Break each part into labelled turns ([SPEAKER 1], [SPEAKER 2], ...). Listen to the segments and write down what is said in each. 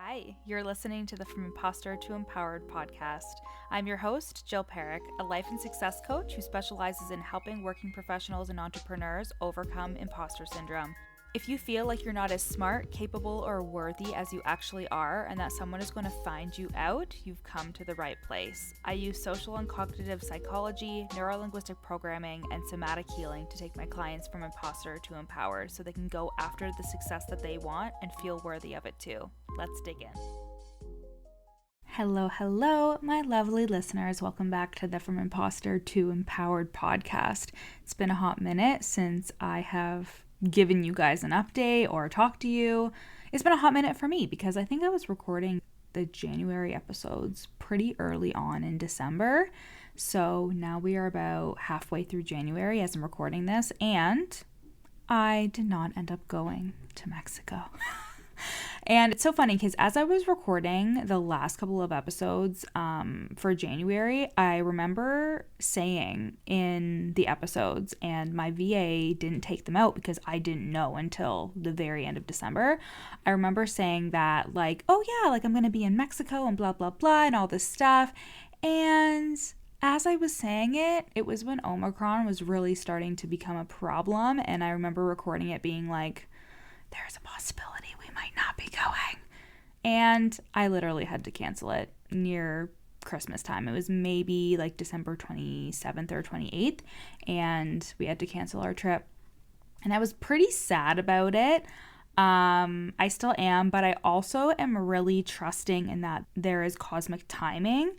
[SPEAKER 1] Hi, you're listening to the From Imposter to Empowered podcast. I'm your host, Jill Perrick, a life and success coach who specializes in helping working professionals and entrepreneurs overcome imposter syndrome. If you feel like you're not as smart, capable, or worthy as you actually are, and that someone is going to find you out, you've come to the right place. I use social and cognitive psychology, neurolinguistic programming, and somatic healing to take my clients from imposter to empowered so they can go after the success that they want and feel worthy of it too. Let's dig in. Hello, my lovely listeners. Welcome back to the From Imposter to Empowered podcast. It's been a hot minute since I have given you guys an update or talked to you. It's been a hot minute for me because I think I was recording the January episodes pretty early on in December. So now we are about halfway through January as I'm recording this, and I did not end up going to Mexico. And it's so funny because as I was recording the last couple of episodes for January, I remember saying in the episodes, and my VA didn't take them out because I didn't know until the very end of December. I remember saying that like, oh yeah, like I'm going to be in Mexico and blah, blah, blah and all this stuff. And as I was saying it, it was when Omicron was really starting to become a problem. And I remember recording it being like, there's a possibility we might not be going. And I literally had to cancel it near Christmas time. It was maybe like December 27th or 28th, and we had to cancel our trip. And I was pretty sad about it. I still am, but I also am really trusting in that there is cosmic timing.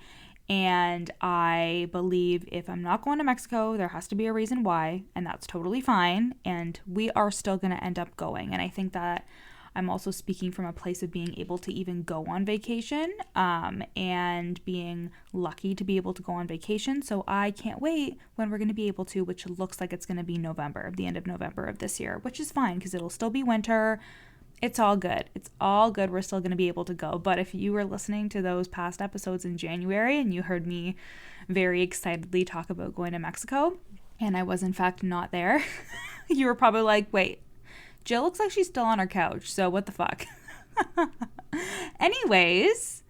[SPEAKER 1] And I believe if I'm not going to Mexico, there has to be a reason why, and that's totally fine. And we are still going to end up going. And I think that I'm also speaking from a place of being able to even go on vacation and being lucky to be able to go on vacation. So I can't wait when we're going to be able to, which looks like it's going to be November, the end of November of this year, which is fine because it'll still be winter. It's all good. It's all good. We're still going to be able to go. But if you were listening to those past episodes in January and you heard me very excitedly talk about going to Mexico, and I was in fact not there, you were probably like, wait, Jill looks like she's still on her couch. So what the fuck? Anyways,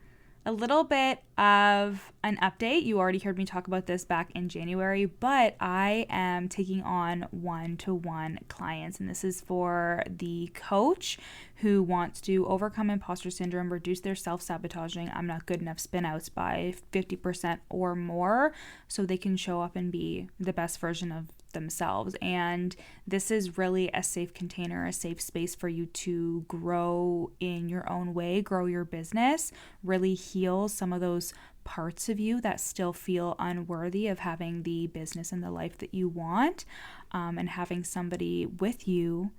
[SPEAKER 1] a little bit of an update. You already heard me talk about this back in January, but I am taking on one-to-one clients, and this is for the coach who wants to overcome imposter syndrome, reduce their self-sabotaging I'm not good enough spin-outs by 50% or more so they can show up and be the best version of themselves. And this is really a safe container, a safe space for you to grow in your own way, grow your business, really heal some of those parts of you that still feel unworthy of having the business and the life that you want, and having somebody with you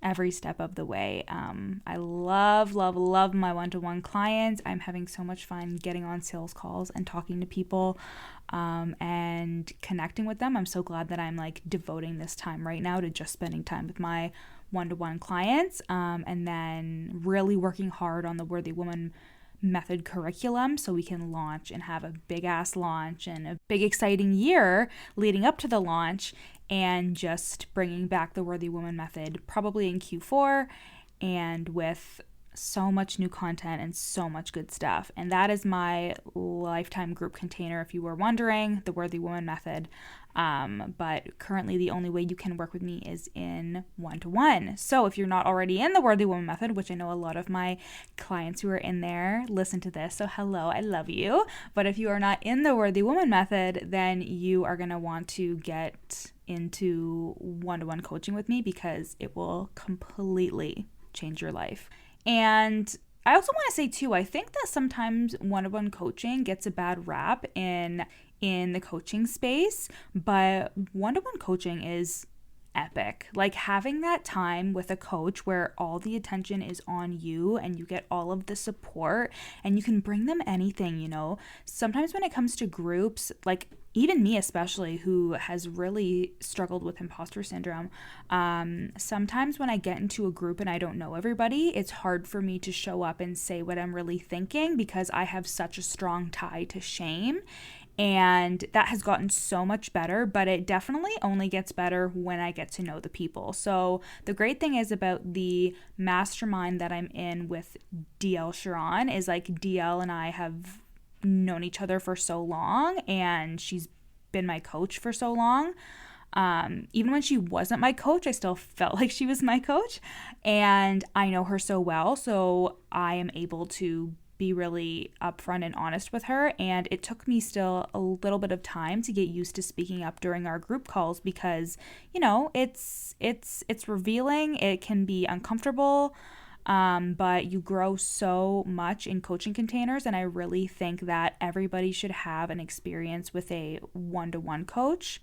[SPEAKER 1] every step of the way. I love my one-to-one clients. I'm having so much fun getting on sales calls and talking to people and connecting with them. I'm so glad that I'm like devoting this time right now to just spending time with my one-to-one clients, and then really working hard on the Worthy Woman Method curriculum so we can launch and have a big ass launch and a big exciting year leading up to the launch, and just bringing back the Worthy Woman Method probably in Q4 and with so much new content and so much good stuff. And that is my lifetime group container, if you were wondering, the Worthy Woman Method. But currently the only way you can work with me is in one-to-one. So if you're not already in the Worthy Woman Method, which I know a lot of my clients who are in there listen to this, so hello, I love you. But if you are not in the Worthy Woman Method, then you are going to want to get into one-to-one coaching with me because it will completely change your life. And I also want to say too, I think that sometimes one-on-one coaching gets a bad rap in the coaching space, but one-to-one coaching is epic. Like having that time with a coach where all the attention is on you and you get all of the support and you can bring them anything, you know. Sometimes when it comes to groups, like even me especially, who has really struggled with imposter syndrome, sometimes when I get into a group and I don't know everybody, it's hard for me to show up and say what I'm really thinking because I have such a strong tie to shame. And that has gotten so much better, but it definitely only gets better when I get to know the people. So the great thing is about the mastermind that I'm in with DL Sharon is like DL and I have known each other for so long, and she's been my coach for so long. Even when she wasn't my coach, I still felt like she was my coach, and I know her so well, so I am able to be really upfront and honest with her. And it took me still a little bit of time to get used to speaking up during our group calls because, you know, it's revealing. It can be uncomfortable, but you grow so much in coaching containers. And I really think that everybody should have an experience with a one-to-one coach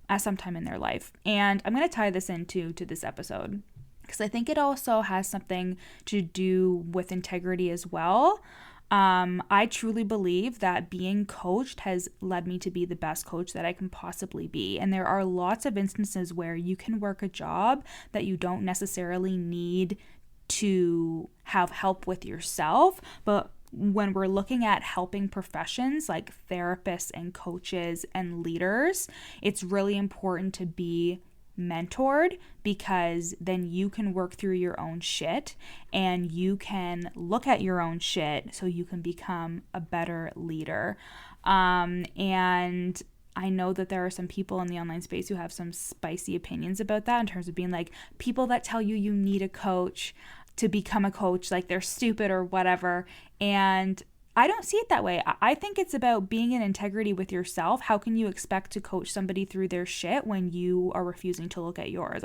[SPEAKER 1] at some time in their life. And I'm going to tie this into this episode because I think it also has something to do with integrity as well. I truly believe that being coached has led me to be the best coach that I can possibly be. And there are lots of instances where you can work a job that you don't necessarily need to have help with yourself, but when we're looking at helping professions like therapists and coaches and leaders, it's really important to be mentored because then you can work through your own shit and you can look at your own shit so you can become a better leader. And I know that there are some people in the online space who have some spicy opinions about that in terms of being like, people that tell you you need a coach to become a coach, like they're stupid or whatever. And I don't see it that way. I think it's about being in integrity with yourself. How can you expect to coach somebody through their shit when you are refusing to look at yours?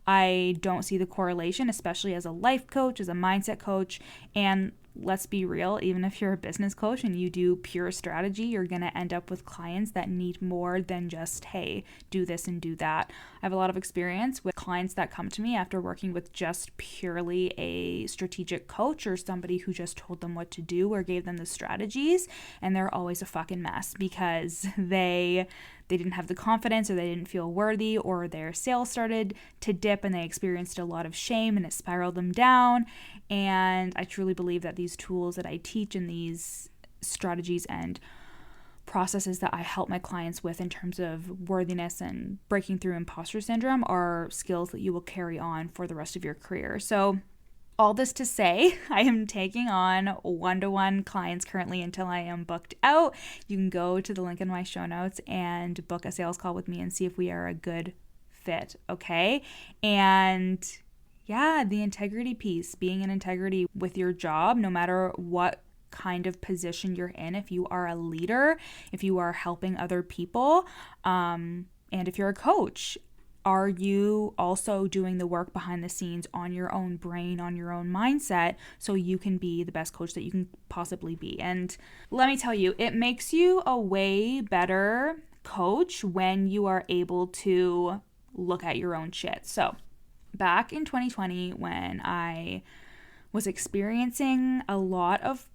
[SPEAKER 1] I don't see the correlation, especially as a life coach, as a mindset coach. And let's be real, even if you're a business coach and you do pure strategy, you're going to end up with clients that need more than just, hey, do this and do that. I have a lot of experience with clients that come to me after working with just purely a strategic coach or somebody who just told them what to do or gave them the strategies, and they're always a fucking mess because they didn't have the confidence, or they didn't feel worthy, or their sales started to dip and they experienced a lot of shame and it spiraled them down. And I truly believe that these tools that I teach and these strategies and processes that I help my clients with in terms of worthiness and breaking through imposter syndrome are skills that you will carry on for the rest of your career. So all this to say, I am taking on one-to-one clients currently until I am booked out. You can go to the link in my show notes and book a sales call with me and see if we are a good fit, okay? And yeah, the integrity piece, being in integrity with your job, no matter what kind of position you're in, if you are a leader, if you are helping other people, and if you're a coach, are you also doing the work behind the scenes on your own brain, on your own mindset, so you can be the best coach that you can possibly be? And let me tell you, it makes you a way better coach when you are able to look at your own shit. So back in 2020, when I was experiencing a lot of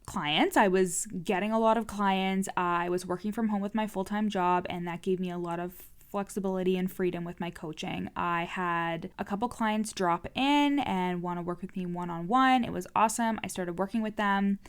[SPEAKER 1] clients, I was getting a lot of clients, I was working from home with my full-time job, and that gave me a lot of flexibility and freedom with my coaching. I had a couple clients drop in and want to work with me one-on-one. It was awesome. I started working with them.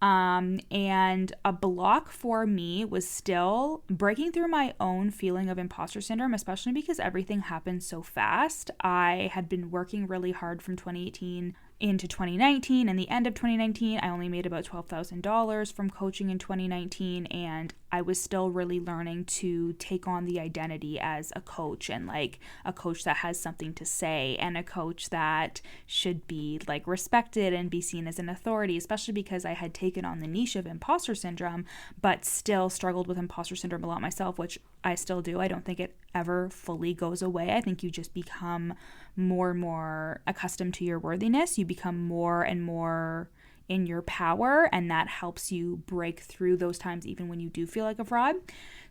[SPEAKER 1] And a block for me was still breaking through my own feeling of imposter syndrome, especially because everything happened so fast. I had been working really hard from 2018 into 2019, and the end of 2019, I only made about $12,000 from coaching in 2019, and I was still really learning to take on the identity as a coach, and like a coach that has something to say, and a coach that should be like respected and be seen as an authority, especially because I had taken on the niche of imposter syndrome, but still struggled with imposter syndrome a lot myself, which I still do. I don't think it ever fully goes away. I think you just become more and more accustomed to your worthiness. You become more and more in your power, and that helps you break through those times even when you do feel like a fraud.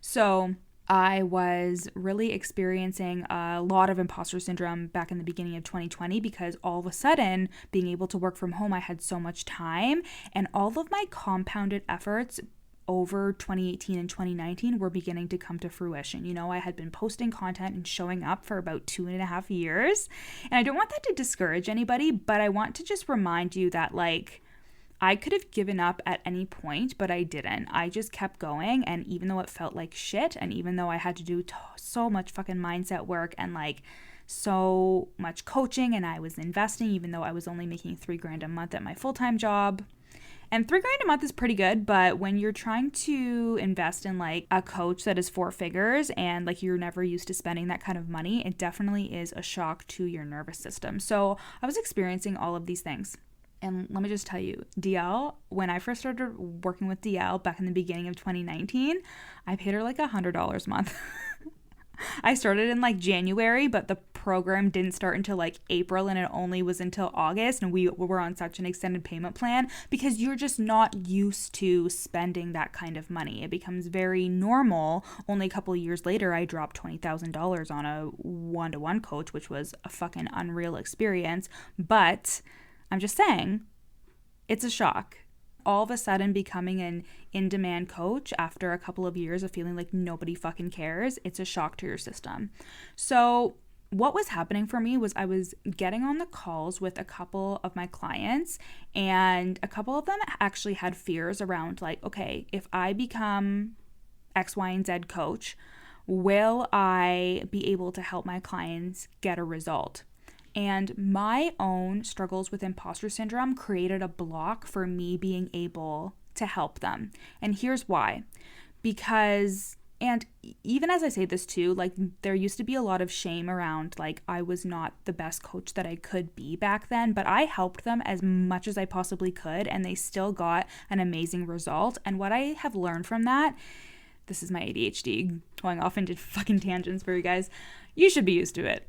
[SPEAKER 1] So I was really experiencing a lot of imposter syndrome back in the beginning of 2020 because all of a sudden, being able to work from home, I had so much time, and all of my compounded efforts over 2018 and 2019 were beginning to come to fruition. You know, I had been posting content and showing up for about 2.5 years. And I don't want that to discourage anybody, but I want to just remind you that like I could have given up at any point, but I didn't. I just kept going. And even though it felt like shit, and even though I had to do so much fucking mindset work and like so much coaching, and I was investing, even though I was only making $3,000 a month at my full-time job. And $3,000 a month is pretty good, but when you're trying to invest in like a coach that is 4 figures and like you're never used to spending that kind of money, it definitely is a shock to your nervous system. So I was experiencing all of these things. And let me just tell you, DL, when I first started working with DL back in the beginning of 2019, I paid her like $100 a month. I started in like January, but the program didn't start until like April, and it only was until August, and we were on such an extended payment plan because you're just not used to spending that kind of money. It becomes very normal. Only a couple of years later, I dropped $20,000 on a one-to-one coach, which was a fucking unreal experience. But I'm just saying, it's a shock. All of a sudden becoming an in-demand coach after a couple of years of feeling like nobody fucking cares, it's a shock to your system. So what was happening for me was I was getting on the calls with a couple of my clients, and a couple of them actually had fears around like, okay, if I become X, Y, and Z coach, will I be able to help my clients get a result? And my own struggles with imposter syndrome created a block for me being able to help them. And here's why. Because, and even as I say this too, like there used to be a lot of shame around like I was not the best coach that I could be back then, but I helped them as much as I possibly could, and they still got an amazing result. And what I have learned from that, this is my ADHD going off into fucking tangents for you guys. You should be used to it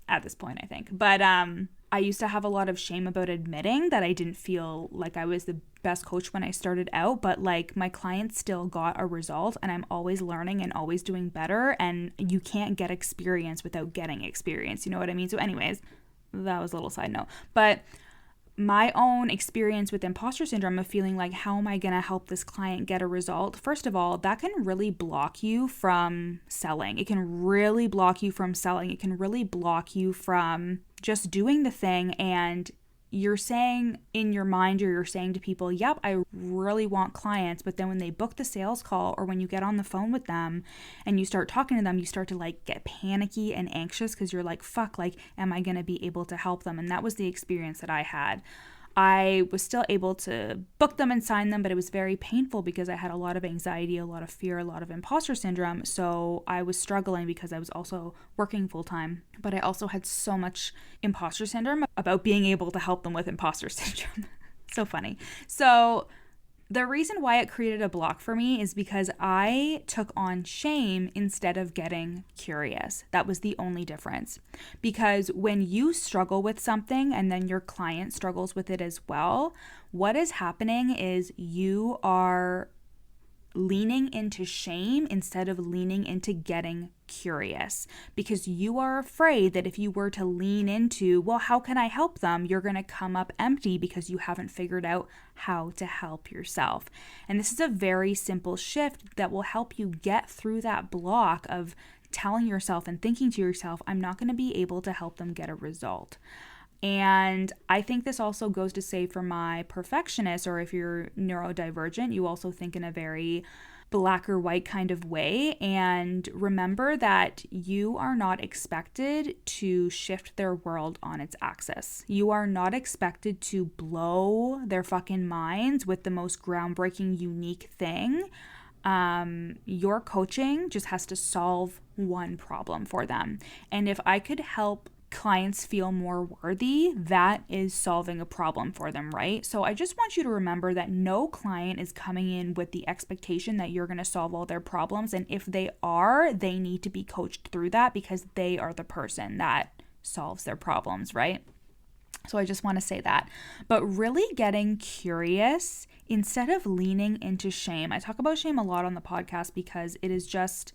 [SPEAKER 1] at this point, I think. But I used to have a lot of shame about admitting that I didn't feel like I was the best coach when I started out, but like my clients still got a result, and I'm always learning and always doing better, and you can't get experience without getting experience. You know what I mean? So anyways, that was a little side note. But my own experience with imposter syndrome of feeling like, how am I going to help this client get a result? First of all, that can really block you from selling. It can really block you from selling. It can really block you from just doing the thing, and you're saying in your mind, or you're saying to people, yep, I really want clients. But then when they book the sales call, or when you get on the phone with them and you start talking to them, you start to like get panicky and anxious because you're like, fuck, like, am I going to be able to help them? And that was the experience that I had. I was still able to book them and sign them, but it was very painful because I had a lot of anxiety, a lot of fear, a lot of imposter syndrome. So I was struggling because I was also working full time, but I also had so much imposter syndrome about being able to help them with imposter syndrome. So funny. So the reason why it created a block for me is because I took on shame instead of getting curious. That was the only difference. Because when you struggle with something and then your client struggles with it as well, what is happening is you are leaning into shame instead of leaning into getting curious, because you are afraid that if you were to lean into, well, how can I help them? You're going to come up empty because you haven't figured out how to help yourself. And this is a very simple shift that will help you get through that block of telling yourself and thinking to yourself, I'm not going to be able to help them get a result. And I think this also goes to say for my perfectionist, or if you're neurodivergent, you also think in a very black or white kind of way. And remember that you are not expected to shift their world on its axis. You are not expected to blow their fucking minds with the most groundbreaking, unique thing. Your coaching just has to solve one problem for them. And if I could help clients feel more worthy, that is solving a problem for them, right? So I just want you to remember that no client is coming in with the expectation that you're going to solve all their problems. And if they are, they need to be coached through that because they are the person that solves their problems, right? So I just want to say that. But really getting curious instead of leaning into shame. I talk about shame a lot on the podcast because it is just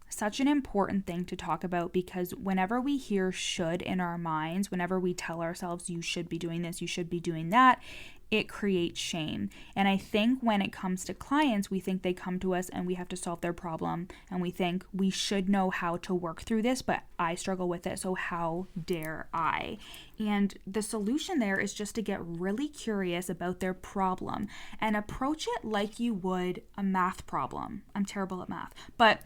[SPEAKER 1] such an important thing to talk about, because whenever we hear should in our minds, whenever we tell ourselves you should be doing this, you should be doing that, it creates shame. And I think when it comes to clients, we think they come to us and we have to solve their problem, and we think we should know how to work through this, but I struggle with it, so how dare I? And the solution there is just to get really curious about their problem and approach it like you would a math problem. I'm terrible at math, but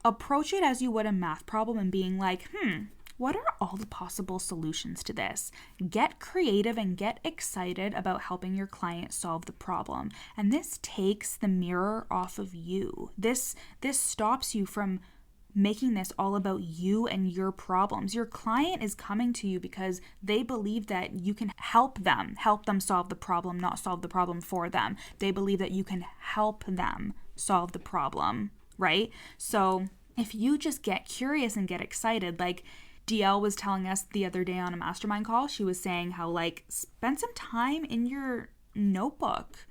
[SPEAKER 1] approach it as you would a math problem and being like, what are all the possible solutions to this? Get creative and get excited about helping your client solve the problem. And this takes the mirror off of you. This stops you from making this all about you and your problems. Your client is coming to you because they believe that you can help them solve the problem, not solve the problem for them. They believe that you can help them solve the problem, right? So if you just get curious and get excited, like DL was telling us the other day on a mastermind call, she was saying how spend some time in your notebook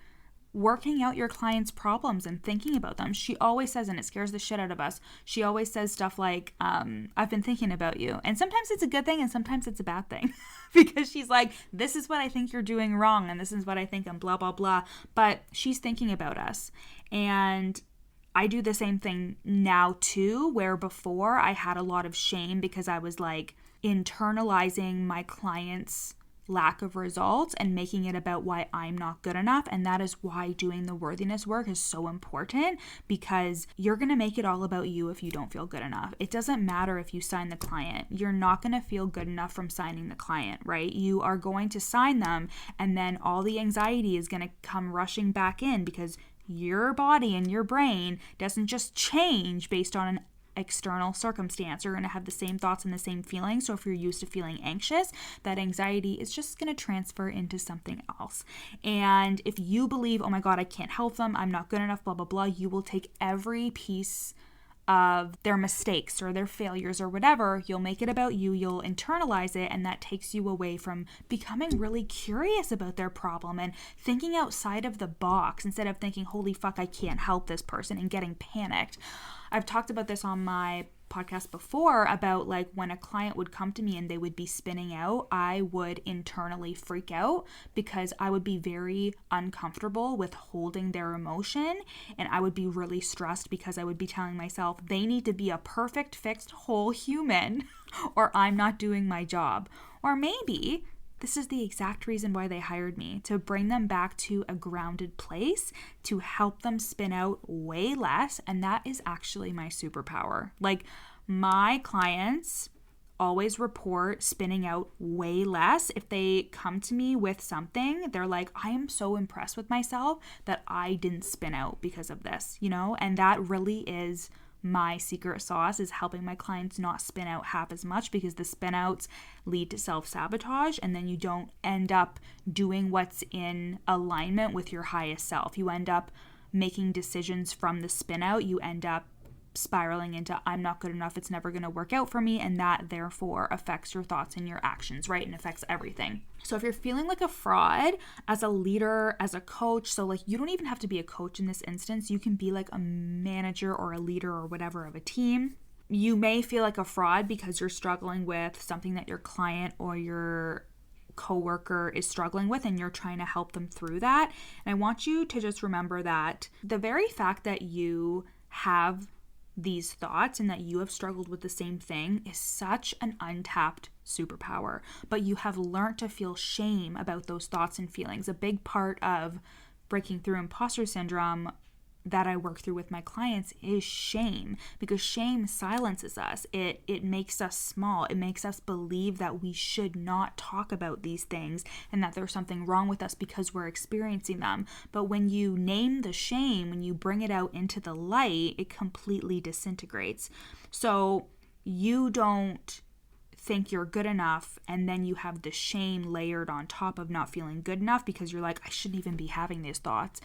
[SPEAKER 1] working out your clients' problems and thinking about them. She always says, and it scares the shit out of us, she always says stuff like, I've been thinking about you. And sometimes it's a good thing and sometimes it's a bad thing because she's like, this is what I think you're doing wrong and this is what I think and blah, blah, blah. But she's thinking about us. And I do the same thing now too, where before I had a lot of shame because I was internalizing my clients' lack of results and making it about why I'm not good enough. And that is why doing the worthiness work is so important, because you're going to make it all about you if you don't feel good enough. It doesn't matter if you sign the client. You're not going to feel good enough from signing the client, right? You are going to sign them and then all the anxiety is going to come rushing back in because your body and your brain doesn't just change based on an external circumstance. You're going to have the same thoughts and the same feelings. So if you're used to feeling anxious, that anxiety is just going to transfer into something else. And if you believe, oh my God, I can't help them, I'm not good enough, blah, blah, blah, you will take every piece of their mistakes or their failures or whatever, you'll make it about you, you'll internalize it, and that takes you away from becoming really curious about their problem and thinking outside of the box instead of thinking, holy fuck, I can't help this person, and getting panicked. I've talked about this on my podcast before about when a client would come to me and they would be spinning out, I would internally freak out because I would be very uncomfortable with holding their emotion, and I would be really stressed because I would be telling myself they need to be a perfect, fixed, whole human or I'm not doing my job. Or maybe this is the exact reason why they hired me, to bring them back to a grounded place, to help them spin out way less. And that is actually my superpower. My clients always report spinning out way less. If they come to me with something, they're like, I am so impressed with myself that I didn't spin out because of this, and that really is my secret sauce, is helping my clients not spin out half as much, because the spin outs lead to self-sabotage, and then you don't end up doing what's in alignment with your highest self. You end up making decisions from the spin out. You end up spiraling into I'm not good enough, it's never going to work out for me, and that therefore affects your thoughts and your actions, right? And affects everything. So if you're feeling like a fraud as a leader, as a coach, so you don't even have to be a coach in this instance, you can be a manager or a leader or whatever of a team. You may feel like a fraud because you're struggling with something that your client or your coworker is struggling with and you're trying to help them through that. And I want you to just remember that the very fact that you have these thoughts and that you have struggled with the same thing is such an untapped superpower. But you have learned to feel shame about those thoughts and feelings. A big part of breaking through imposter syndrome that I work through with my clients is shame, because shame silences us. It makes us small. It makes us believe that we should not talk about these things and that there's something wrong with us because we're experiencing them. But when you name the shame, when you bring it out into the light, it completely disintegrates. So you don't think you're good enough, and then you have the shame layered on top of not feeling good enough because you're like, I shouldn't even be having these thoughts.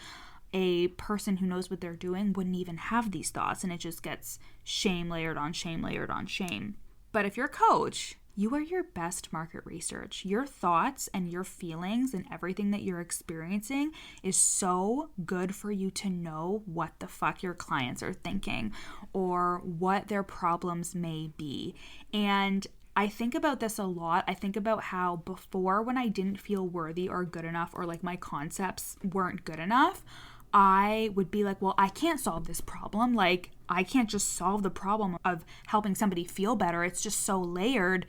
[SPEAKER 1] A person who knows what they're doing wouldn't even have these thoughts, and it just gets shame layered on shame layered on shame. But if you're a coach, you are your best market research. Your thoughts and your feelings and everything that you're experiencing is so good for you to know what the fuck your clients are thinking or what their problems may be. And I think about this a lot. I think about how before, when I didn't feel worthy or good enough, or like my concepts weren't good enough, I would be like, well, I can't solve this problem. Like, I can't just solve the problem of helping somebody feel better. It's just so layered.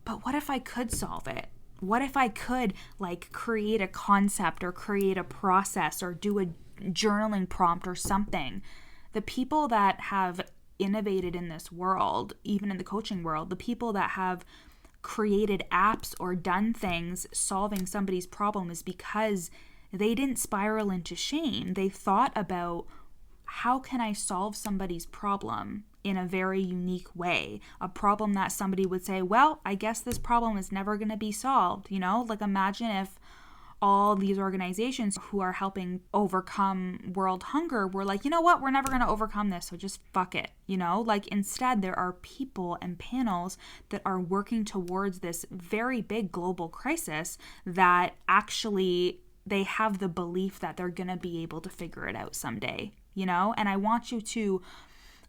[SPEAKER 1] But what if I could solve it? What if I could like create a concept or create a process or do a journaling prompt or something? The people that have innovated in this world, even in the coaching world, the people that have created apps or done things solving somebody's problem is because they didn't spiral into shame. They thought about, how can I solve somebody's problem in a very unique way? A problem that somebody would say, well, I guess this problem is never going to be solved. You know, like imagine if all these organizations who are helping overcome world hunger were like, you know what, we're never going to overcome this, so just fuck it. You know, like instead there are people and panels that are working towards this very big global crisis that actually they have the belief that they're going to be able to figure it out someday, you know? And I want you to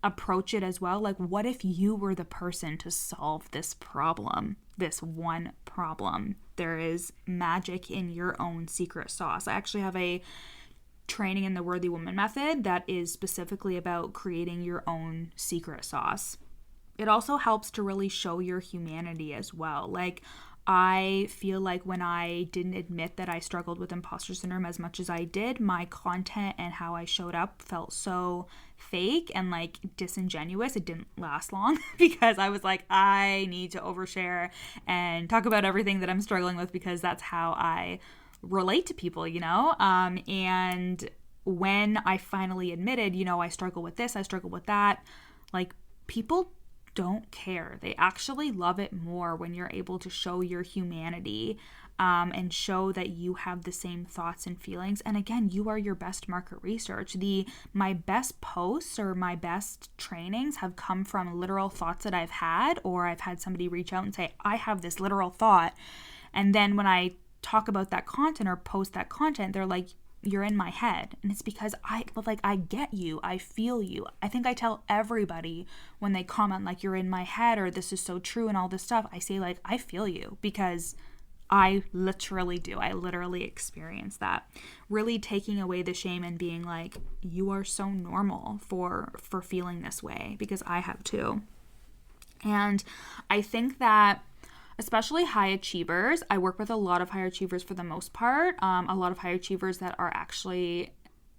[SPEAKER 1] approach it as well. Like, what if you were the person to solve this problem, this one problem? There is magic in your own secret sauce. I actually have a training in the Worthy Woman method that is specifically about creating your own secret sauce. It also helps to really show your humanity as well. Like, I feel like when I didn't admit that I struggled with imposter syndrome as much as I did, my content and how I showed up felt so fake and like disingenuous. It didn't last long because I was like, I need to overshare and talk about everything that I'm struggling with because that's how I relate to people, you know? And when I finally admitted, you know, I struggle with this, I struggle with that, like people don't care. They actually love it more when you're able to show your humanity and show that you have the same thoughts and feelings. And again, you are your best market research. My best posts or my best trainings have come from literal thoughts that I've had, or I've had somebody reach out and say, I have this literal thought. And then when I talk about that content or post that content, they're like, you're in my head. And it's because I get you. I feel you. I think I tell everybody when they comment like, you're in my head or this is so true and all this stuff, I say like, I feel you, because I literally do. I literally experience that. Really taking away the shame and being like, you are so normal for feeling this way, because I have too. And I think that especially high achievers, I work with a lot of high achievers for the most part, a lot of high achievers that are actually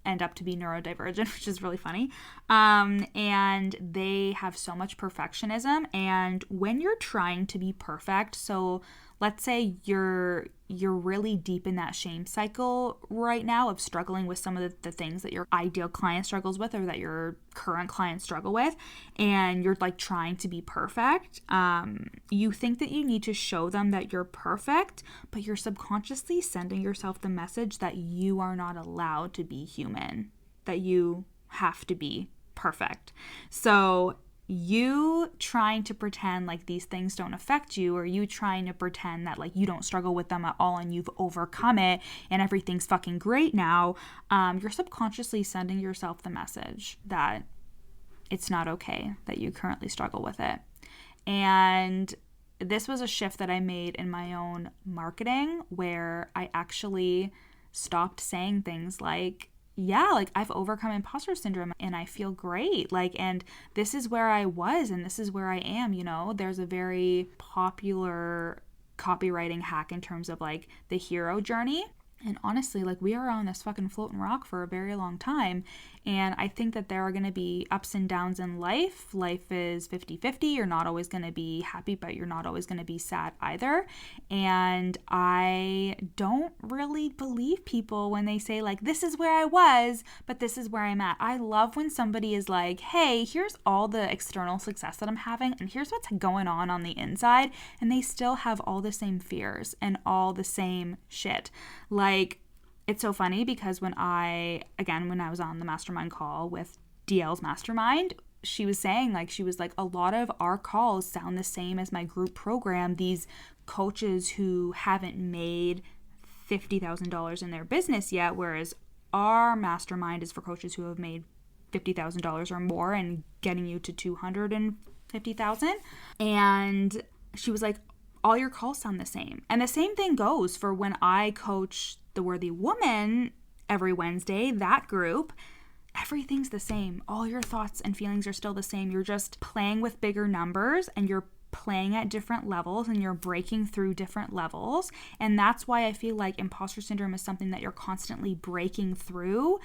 [SPEAKER 1] end up to be neurodivergent, which is really funny. And they have so much perfectionism. And when you're trying to be perfect, so let's say you're really deep in that shame cycle right now of struggling with some of the things that your ideal client struggles with or that your current clients struggle with, and you're like trying to be perfect. You think that you need to show them that you're perfect, but you're subconsciously sending yourself the message that you are not allowed to be human, that you have to be perfect. So you trying to pretend like these things don't affect you, or you trying to pretend that like you don't struggle with them at all and you've overcome it and everything's fucking great now, you're subconsciously sending yourself the message that it's not okay, that you currently struggle with it. And this was a shift that I made in my own marketing, where I actually stopped saying things like, yeah, like I've overcome imposter syndrome and I feel great. Like, and this is where I was and this is where I am, you know. There's a very popular copywriting hack in terms of like the hero journey. And honestly, like we are on this fucking floating rock for a very long time. And I think that there are going to be ups and downs in life. Life is 50-50. You're not always going to be happy, but you're not always going to be sad either. And I don't really believe people when they say like, this is where I was, but this is where I'm at. I love when somebody is like, hey, here's all the external success that I'm having, and here's what's going on the inside. And they still have all the same fears and all the same shit. Like, it's so funny because when I was on the mastermind call with DL's mastermind, she was saying like, a lot of our calls sound the same as my group program. These coaches who haven't made $50,000 in their business yet, whereas our mastermind is for coaches who have made $50,000 or more and getting you to $250,000. And she was like, all your calls sound the same. And the same thing goes for when I coach the Worthy Woman every Wednesday, that group. Everything's the same. All your thoughts and feelings are still the same. You're just playing with bigger numbers and you're playing at different levels and you're breaking through different levels. And that's why I feel like imposter syndrome is something that you're constantly breaking through,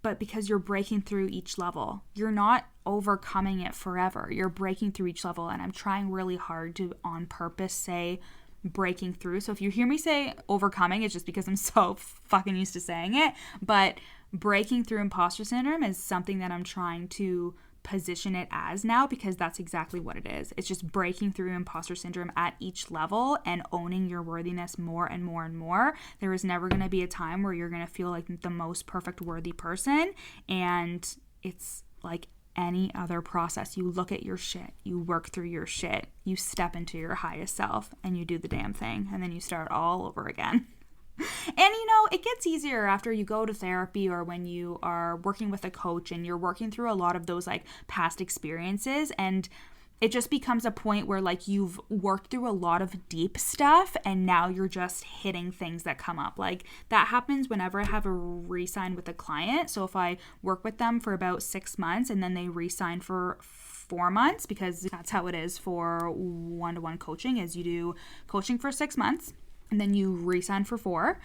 [SPEAKER 1] but because you're breaking through each level. You're not overcoming it forever. You're breaking through each level. And I'm trying really hard to on purpose say breaking through. So if you hear me say overcoming, it's just because I'm so fucking used to saying it. But breaking through imposter syndrome is something that I'm trying to position it as now, because that's exactly what it is. It's just breaking through imposter syndrome at each level and owning your worthiness more and more and more. There is never going to be a time where you're going to feel like the most perfect worthy person, and it's like any other process. You look at your shit, you work through your shit, you step into your highest self, and you do the damn thing, and then you start all over again. And you know, it gets easier after you go to therapy or when you are working with a coach and you're working through a lot of those like past experiences, and it just becomes a point where like you've worked through a lot of deep stuff and now you're just hitting things that come up. Like that happens whenever I have a re-sign with a client. So if I work with them for about 6 months and then they re-sign for 4 months, because that's how it is for one-to-one coaching, is you do coaching for 6 months and then you re-sign for 4,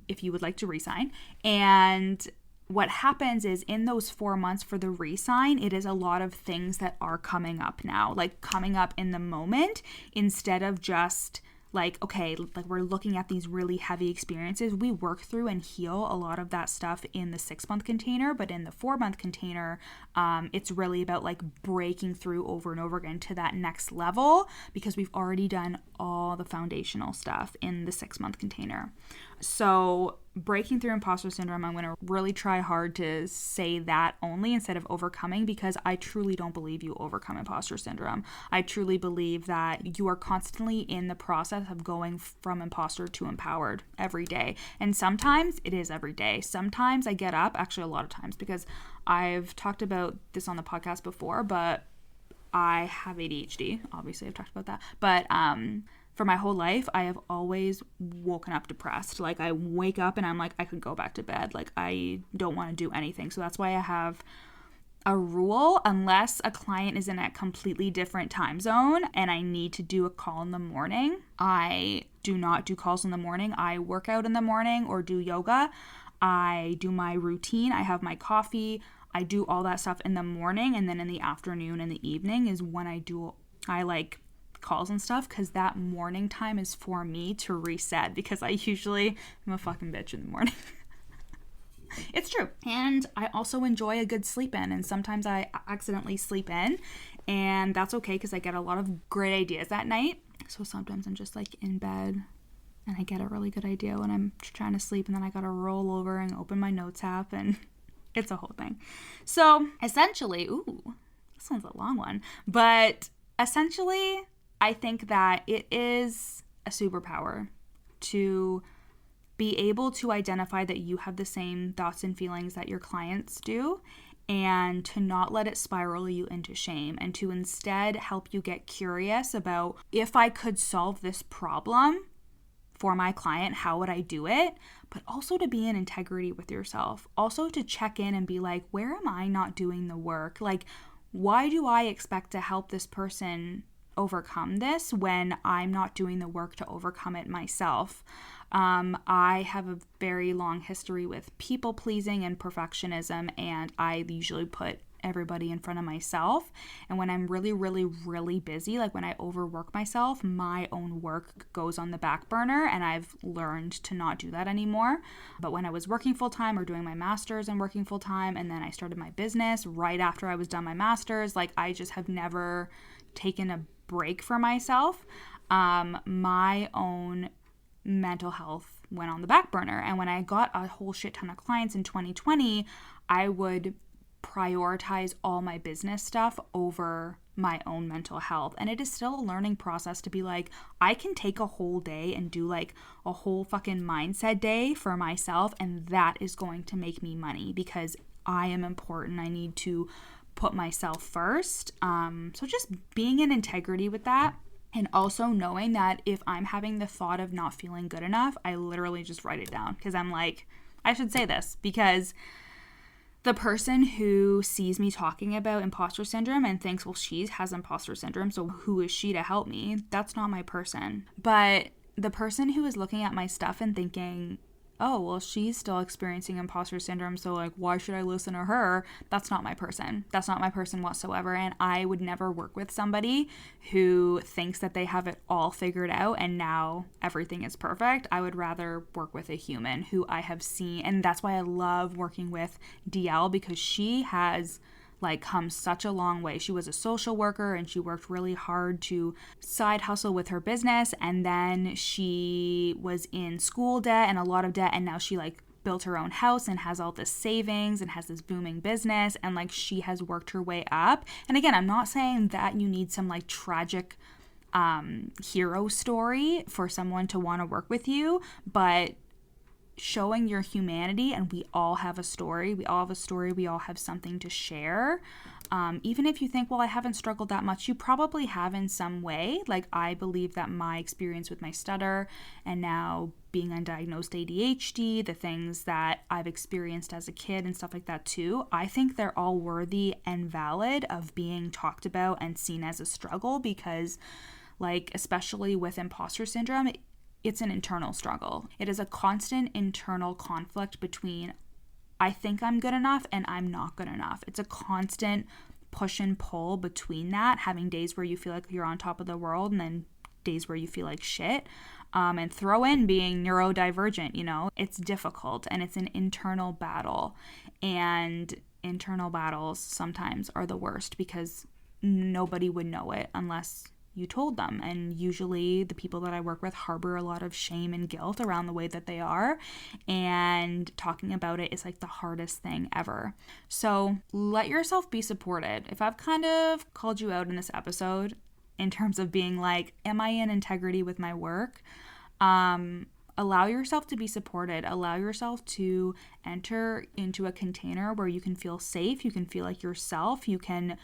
[SPEAKER 1] if you would like to re-sign. And what happens is in those 4 months for the re-sign, it is a lot of things that are coming up now, like coming up in the moment, instead of just like, okay, like we're looking at these really heavy experiences. We work through and heal a lot of that stuff in the 6-month container, but in the 4-month container, it's really about like breaking through over and over again to that next level, because we've already done all the foundational stuff in the 6-month container. So breaking through imposter syndrome, I'm going to really try hard to say that only instead of overcoming, because I truly don't believe you overcome imposter syndrome. I truly believe that you are constantly in the process of going from imposter to empowered every day. And sometimes it is every day. Sometimes I get up, actually a lot of times, because I've talked about this on the podcast before, but I have ADHD. Obviously, I've talked about that. But for my whole life, I have always woken up depressed. Like I wake up and I'm like, I could go back to bed. Like I don't want to do anything. So that's why I have a rule, unless a client is in a completely different time zone and I need to do a call in the morning. I do not do calls in the morning. I work out in the morning or do yoga. I do my routine. I have my coffee. I do all that stuff in the morning, and then in the afternoon and the evening is when I like calls and stuff, because that morning time is for me to reset, because I usually am a fucking bitch in the morning. It's true. And I also enjoy a good sleep in, and sometimes I accidentally sleep in, and that's okay because I get a lot of great ideas at night. So sometimes I'm just like in bed and I get a really good idea when I'm trying to sleep, and then I gotta roll over and open my notes app, and it's a whole thing. So essentially, this one's a long one, but essentially I think that it is a superpower to be able to identify that you have the same thoughts and feelings that your clients do, and to not let it spiral you into shame, and to instead help you get curious about, if I could solve this problem for my client, how would I do it? But also to be in integrity with yourself. Also to check in and be like, where am I not doing the work? Like, why do I expect to help this person overcome this when I'm not doing the work to overcome it myself? I have a very long history with people pleasing and perfectionism, and I usually put everybody in front of myself. And when I'm really, really, really busy, like when I overwork myself, my own work goes on the back burner, and I've learned to not do that anymore. But when I was working full-time or doing my master's and working full-time, and then I started my business right after I was done my master's, like I just have never taken a break for myself. My own mental health went on the back burner. And when I got a whole shit ton of clients in 2020, I would prioritize all my business stuff over my own mental health. And it is still a learning process to be like, I can take a whole day and do like a whole fucking mindset day for myself, and that is going to make me money because I am important. I need to put myself first. So just being in integrity with that. And also knowing that if I'm having the thought of not feeling good enough, I literally just write it down because I'm like, I should say this because the person who sees me talking about imposter syndrome and thinks, well, she has imposter syndrome, so who is she to help me? That's not my person. But the person who is looking at my stuff and thinking, oh, well, she's still experiencing imposter syndrome, so like, why should I listen to her? That's not my person. That's not my person whatsoever. And I would never work with somebody who thinks that they have it all figured out and now everything is perfect. I would rather work with a human who I have seen. And that's why I love working with DL, because she has like come such a long way. She was a social worker and she worked really hard to side hustle with her business, and then she was in school debt and a lot of debt, and now she like built her own house and has all this savings and has this booming business, and like she has worked her way up. And again, I'm not saying that you need some like tragic hero story for someone to want to work with you, but showing your humanity, and we all have a story. We all have something to share. Even if you think, well, I haven't struggled that much, you probably have in some way. Like, I believe that my experience with my stutter and now being undiagnosed ADHD, the things that I've experienced as a kid and stuff like that too, I think they're all worthy and valid of being talked about and seen as a struggle, because like, especially with imposter syndrome, it's an internal struggle. It is a constant internal conflict between I think I'm good enough and I'm not good enough. It's a constant push and pull between that, having days where you feel like you're on top of the world and then days where you feel like shit. And throw in being neurodivergent, you know, it's difficult and it's an internal battle. And internal battles sometimes are the worst because nobody would know it unless you told them. And usually the people that I work with harbor a lot of shame and guilt around the way that they are. And talking about it is like the hardest thing ever. So let yourself be supported. If I've kind of called you out in this episode in terms of being like, am I in integrity with my work? Allow yourself to be supported. Allow yourself to enter into a container where you can feel safe. You can feel like yourself. You can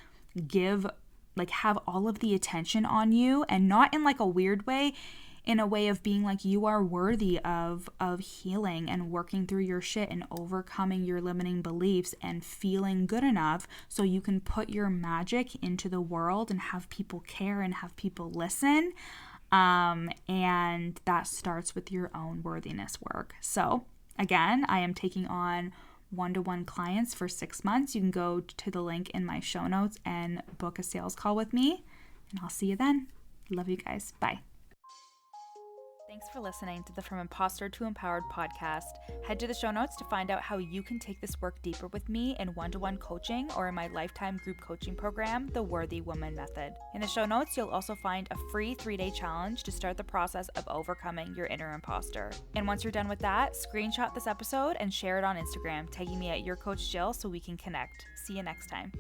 [SPEAKER 1] have all of the attention on you, and not in like a weird way, in a way of being like you are worthy of healing and working through your shit and overcoming your limiting beliefs and feeling good enough so you can put your magic into the world and have people care and have people listen. And that starts with your own worthiness work. So again, I am taking on one-to-one clients for 6 months. You can go to the link in my show notes and book a sales call with me, and I'll see you then. Love you guys. Bye. Thanks for listening to the From Imposter to Empowered podcast. Head to the show notes to find out how you can take this work deeper with me in one-to-one coaching or in my lifetime group coaching program, The Worthy Woman Method. In the show notes, you'll also find a free 3-day challenge to start the process of overcoming your inner imposter. And once you're done with that, screenshot this episode and share it on Instagram, tagging me at YourCoachJill so we can connect. See you next time.